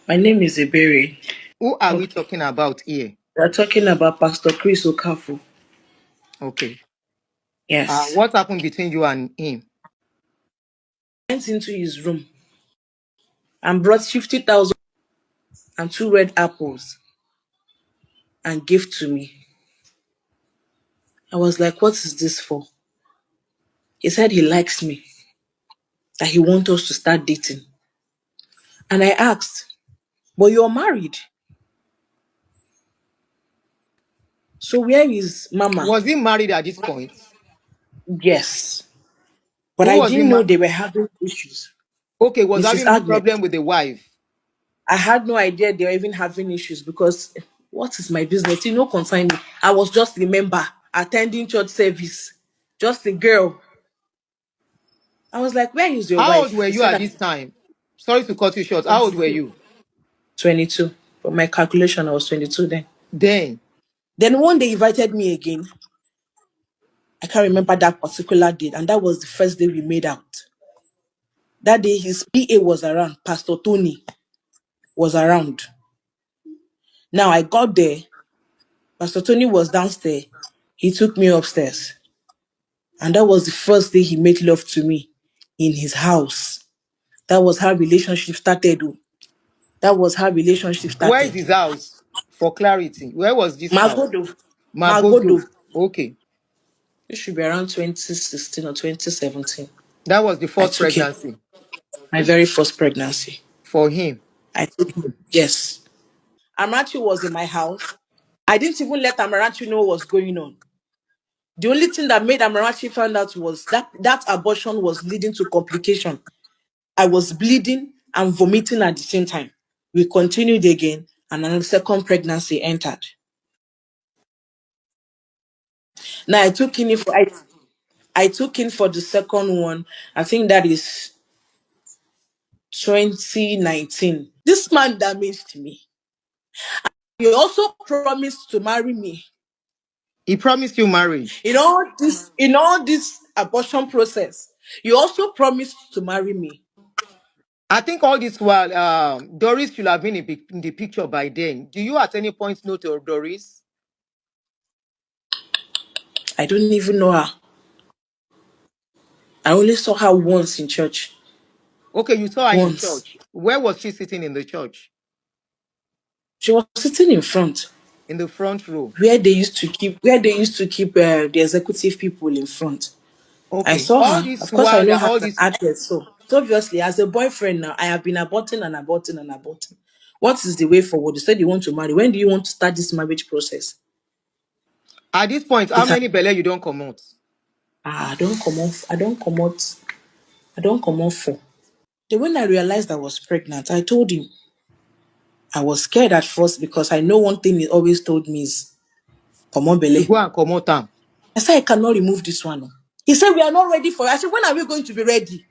My name is Ebere. Who are we Okay. talking about here? We're talking about Pastor Chris Okafor. Okay. Yes. What happened between you and him? Went into his room and brought 50,000 and two red apples and gave to me. I was like, what is this for? He said he likes me, that he wants us to start dating. And I asked, but you're married. So where is Mama? Was he married at this point? Yes. But Who I was he? didn't know they were having issues. Okay, was Mrs. having Agnes. problem with the wife. I had no idea they were even having issues because what is my business? You know, concern me. I was just a member attending church service, just a girl. I was like, where is your How old wife? were He you said at that this time? Sorry to cut you short. How old were 22. you? 22. But my calculation, I was 22 then. Then, Then one day he invited me again. I can't remember that particular date, and that was the first day we made out. That day his PA was around, Pastor Tony was around. Now I got there, Pastor Tony was downstairs. He took me upstairs. And that was the first day he made love to me in his house. That was how relationship started. Oh. That was how relationship where is started. his house? For clarity, where was this house? Magodo. Magodo. Magodo. Okay. It should be around 2016 or 2017. That was the I first took him. pregnancy My very first pregnancy. for him. I took him. Yes. Amarachi was in my house. I didn't even let Amarachi know what was going on. The only thing that made Amarachi find out was that abortion was leading to complication. I was bleeding and vomiting at the same time. We continued again, and another second pregnancy entered. Now I took in for the second one. I think that is 2019. This man damaged me. He also promised to marry me. He promised you marriage. In all this abortion process, he also promised to marry me. I think all this while, Doris should have been in the picture by then. Do you at any point know to Doris? I don't even know her. I only saw her once in church. Okay, you saw her in Once. church. Where was she sitting in the church? She was sitting in front. In the front row. Where they used to keep the executive people in front. I Okay. saw All her. this Of course, I while, know her all as an this. actress. So obviously, as a boyfriend now, I have been aborting and aborting and aborting. What is the way forward? You said you want to marry. When do you want to start this marriage process? At this point, how It has, many belle you don't come out? I don't come off. I don't come out. I don't come off for. Then when I realized I was pregnant, I told him. I was scared at first because I know one thing he always told me is, come on, You Bele. go and come out time. I said, I cannot remove this one. Oh. He said, we are not ready for it. I said, when are we going to be ready?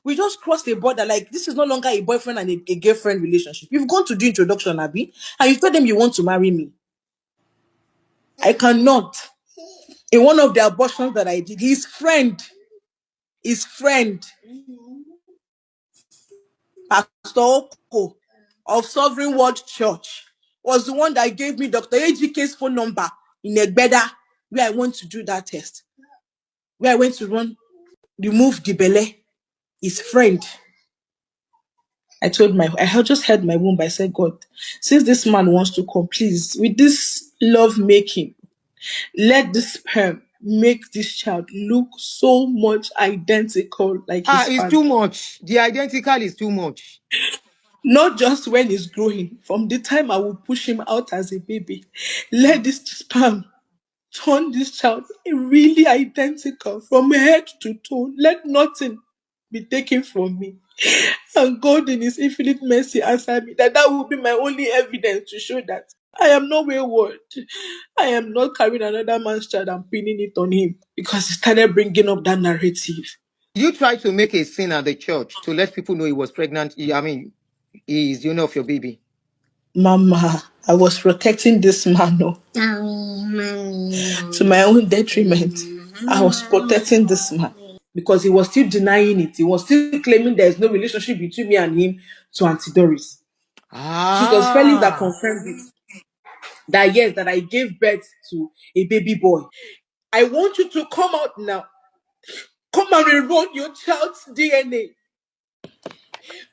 We just crossed the border. Like, this is no longer a boyfriend and a girlfriend relationship. You've gone to do introduction, Abby, and you told them you want to marry me. I cannot. In one of the abortions that I did, his friend, Pastor Oko of Sovereign World Church, was the one that gave me Dr. AGK's phone number in Egbeda, where I went to do that test, where I went to remove the belle. His friend. I had just had my womb. I said, God, since this man wants to come, please, with this love making, let this sperm make this child look so much identical like his It's father. too much. The identical is too much. Not just when he's growing, from the time I will push him out as a baby. Let this sperm turn this child really identical from head to toe. Let nothing be taken from me. And God in his infinite mercy answered me that will be my only evidence to show that I am not wayward. I am not carrying another man's child and pinning it on him because he started bringing up that narrative. You try to make a scene at the church to let people know he was pregnant. He is the owner of your baby. Mama, I was protecting this man to my own detriment. I was protecting this man because he was still denying it. He was still claiming there is no relationship between me and him to Auntie Doris. So it was Felix that Ah. confirmed it. That yes, that I gave birth to a baby boy. I want you to come out now. Come and rerun your child's DNA.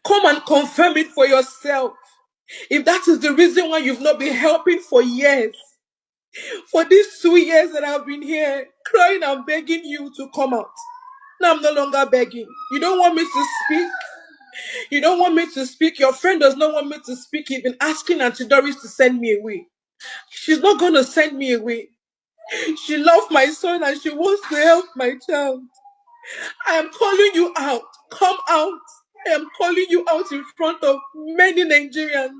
Come and confirm it for yourself. If that is the reason why you've not been helping for years, for these 2 years that I've been here crying and begging you to come out. Now I'm no longer begging. You don't want me to speak. You don't want me to speak. Your friend does not want me to speak. You've been asking Auntie Doris to send me away. She's not going to send me away. She loves my son and she wants to help my child. I am calling you out. Come out. I am calling you out in front of many Nigerians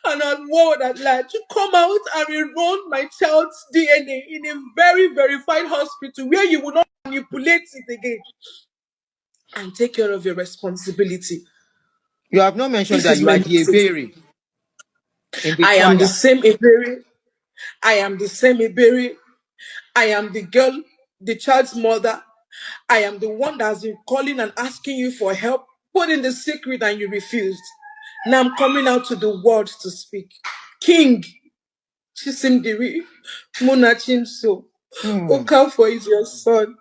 and on world at large. Come out and rerun my child's DNA in a very verified hospital where you will not manipulate it again. And take care of your responsibility. You have not mentioned This that is you my are the message. Ebere in the I am the choir. same Iberi. I am the same Iberi. I am the girl, the child's mother. I am the one that's been calling and asking you for help, put in the secret and you refused. Now I'm coming out to the world to speak. King, Chisimdiri, Munachimso, Mm. Okafor is your son.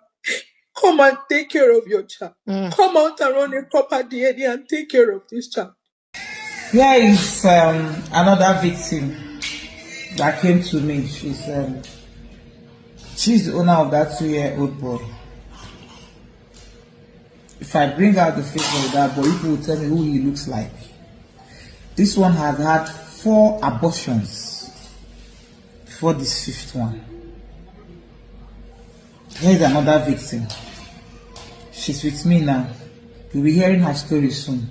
Come and take care of your child. Mm. Come out and run a proper DNA and take care of this child. Here is another victim that came to me. She's the owner of that 2-year-old boy. If I bring out the face of that boy, people will tell me who he looks like. This one had 4 abortions before this 5th one. Here's another victim. She's with me now. You'll be hearing her story soon.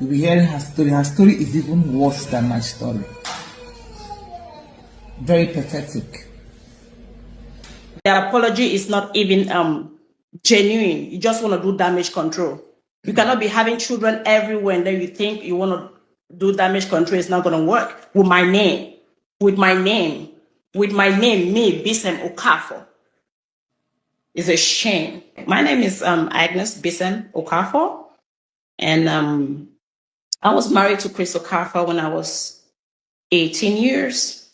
You'll be hearing her story. Her story is even worse than my story. Very pathetic. The apology is not even genuine. You just want to do damage control. You cannot be having children everywhere and then you think you want to do damage control. It's not going to work. With my name, me, Bisem Okafor. It's a shame. My name is Agnes Bisem Okafor. And I was married to Chris Okafor when I was 18 years.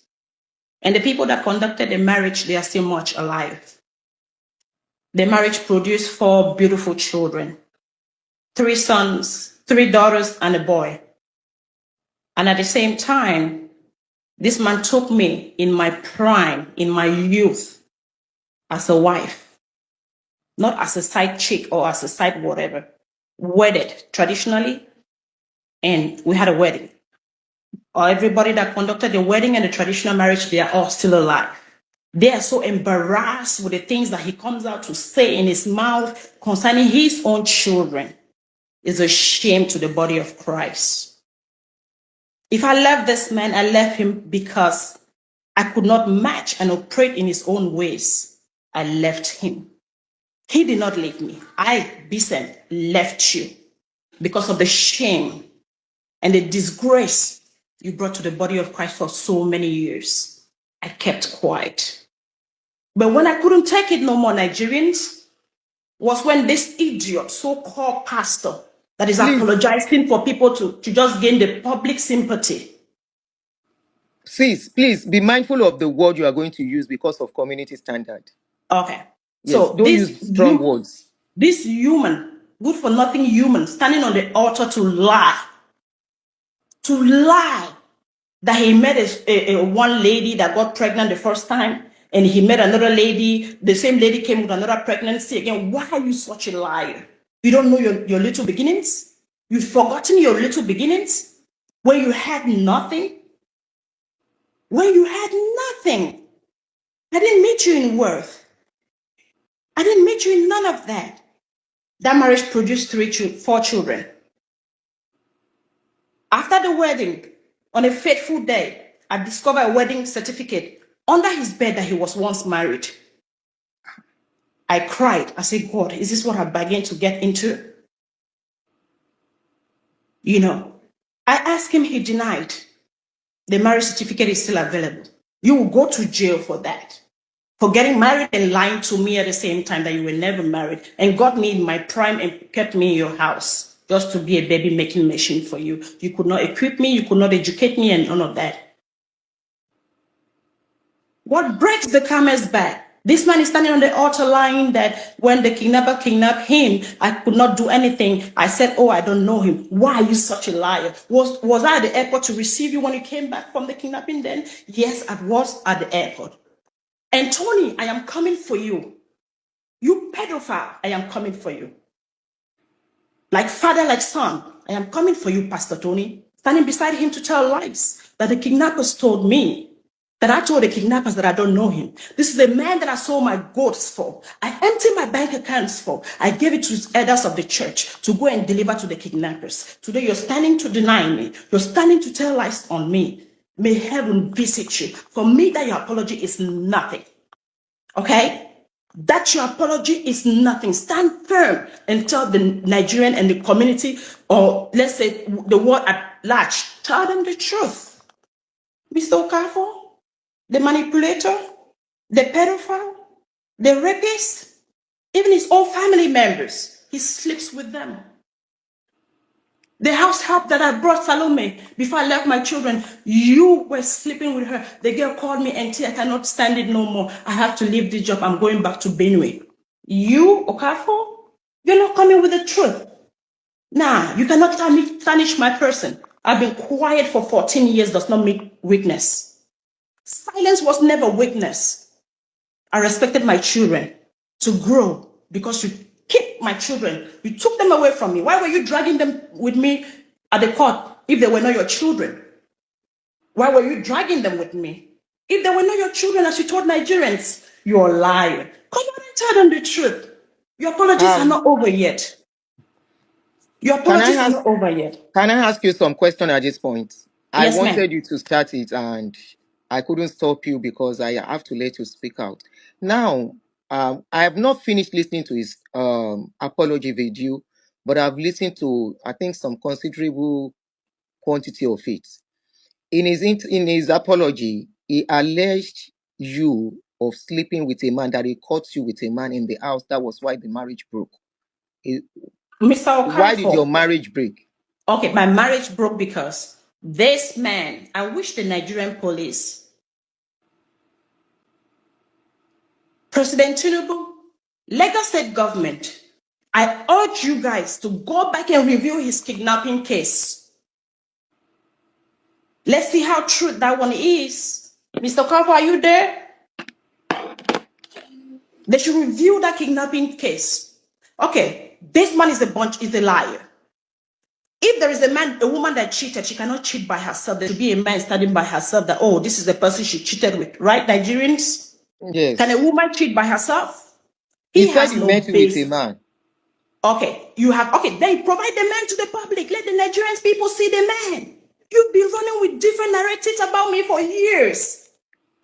And the people that conducted the marriage, they are still much alive. The marriage produced 4 beautiful children, 3 sons, 3 daughters, and a boy. And at the same time, this man took me in my prime, in my youth, as a wife, not as a side chick or as a side whatever, wedded traditionally, and we had a wedding. Everybody that conducted the wedding and the traditional marriage, they are all still alive. They are so embarrassed with the things that he comes out to say in his mouth concerning his own children. It's a shame to the body of Christ. If I left this man, I left him because I could not match and operate in his own ways. I left him. He did not leave me. I, Bisem, left you because of the shame and the disgrace you brought to the body of Christ for so many years. I kept quiet. But when I couldn't take it no more, Nigerians, was when this idiot, so-called pastor, that is apologizing for people to just gain the public sympathy. Sis, please be mindful of the word you are going to use because of community standard. Okay. Yes, So don't use strong words. This human, good for nothing human, standing on the altar to lie that he met a one lady that got pregnant the first time, and he met another lady, the same lady came with another pregnancy again. Why are you such a liar? You don't know your little beginnings? You've forgotten your little beginnings? When you had nothing? When you had nothing? I didn't meet you in worth. I didn't meet you in none of that. That marriage produced 4 children. After the wedding, on a fateful day, I discovered a wedding certificate under his bed that he was once married. I cried. I said, God, is this what I began to get into? You know, I asked him, he denied. The marriage certificate is still available. You will go to jail for that. For getting married and lying to me at the same time that you were never married and got me in my prime and kept me in your house. just to be a baby making machine for you. You could not equip me, you could not educate me, and none of that. What breaks the calmer's back? This man is standing on the altar line that when the kidnapper kidnapped him, I could not do anything. I said, oh, I don't know him. Why are you such a liar? Was I at the airport to receive you when you came back from the kidnapping then? Yes, I was at the airport. And Tony, I am coming for you. You pedophile, I am coming for you. Like father, like son, I am coming for you, Pastor Tony. Standing beside him to tell lies that the kidnappers told me. That I told the kidnappers that I don't know him. This is the man that I sold my goats for. I emptied my bank accounts for. I gave it to elders of the church to go and deliver to the kidnappers. Today you're standing to deny me. You're standing to tell lies on me. May heaven visit you. For me, that your apology is nothing. Okay? That your apology is nothing. Stand firm and tell the Nigerian and the community, or let's say the world at large, tell them the truth. Mr. Okafor, the manipulator, the pedophile, the rapist, even his own family members, he sleeps with them. The house help that I brought Salome before I left my children, you were sleeping with her. The girl called me and said, I cannot stand it no more. I have to leave this job. I'm going back to Benue. You, Okafor, you're not coming with the truth. Nah, you cannot tarnish my person. I've been quiet for 14 years does not make weakness. Silence was never weakness. I respected my children to grow because you keep my children. You took them away from me. Why were you dragging them with me at the court if they were not your children? Why were you dragging them with me? If they were not your children, as you told Nigerians, you're a liar. Come on and tell them the truth. Your apologies are not over yet. Your apologies are not over yet. Can I ask you some question at this point? Yes, I wanted ma'am. you to start it and I couldn't stop you because I have to let you speak out. Now, I have not finished listening to his apology video, but I've listened to, I think, some considerable quantity of it. In his apology, he alleged you of sleeping with a man, that he caught you with a man in the house. That was why the marriage broke. Mr. Okafor, why did your marriage break? Okay, my marriage broke because this man, I wish the Nigerian police, President Tinubu, Lagos State government, I urge you guys to go back and review his kidnapping case. Let's see how true that one is. Mr. Okafor, are you there? They should review that kidnapping case. Okay, this man is a liar. If there is a woman that cheated, she cannot cheat by herself. There should be a man standing by herself that, oh, this is the person she cheated with. Right, Nigerians? Yes. Can a woman cheat by herself? He said you met with a man. Okay, then provide the man to the public. Let the Nigerian people see the man. You've been running with different narratives about me for years.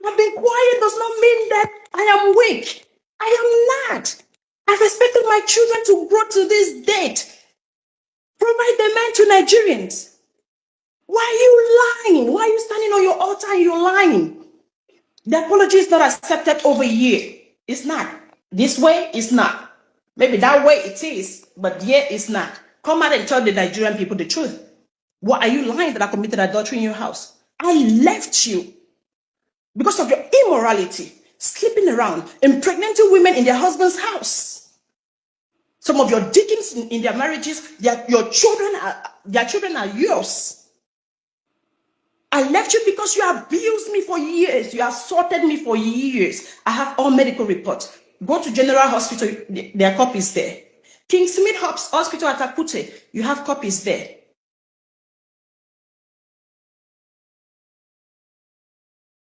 I've been quiet does not mean that I am weak. I am not. I've expected my children to grow to this date. Provide the man to Nigerians. Why are you lying? Why are you standing on your altar and you're lying? The apology is not accepted over here. It's not. This way, it's not. Maybe that way it is, but here it's not. Come out and tell the Nigerian people the truth. Why are you lying that I committed adultery in your house? I left you because of your immorality, sleeping around, impregnating women in their husband's house. Some of your deacons in their marriages, their children are yours. I left you because you abused me for years. You assaulted me for years. I have all medical reports. Go to General Hospital, there are copies there. King Smith Hospital at Akute, you have copies there.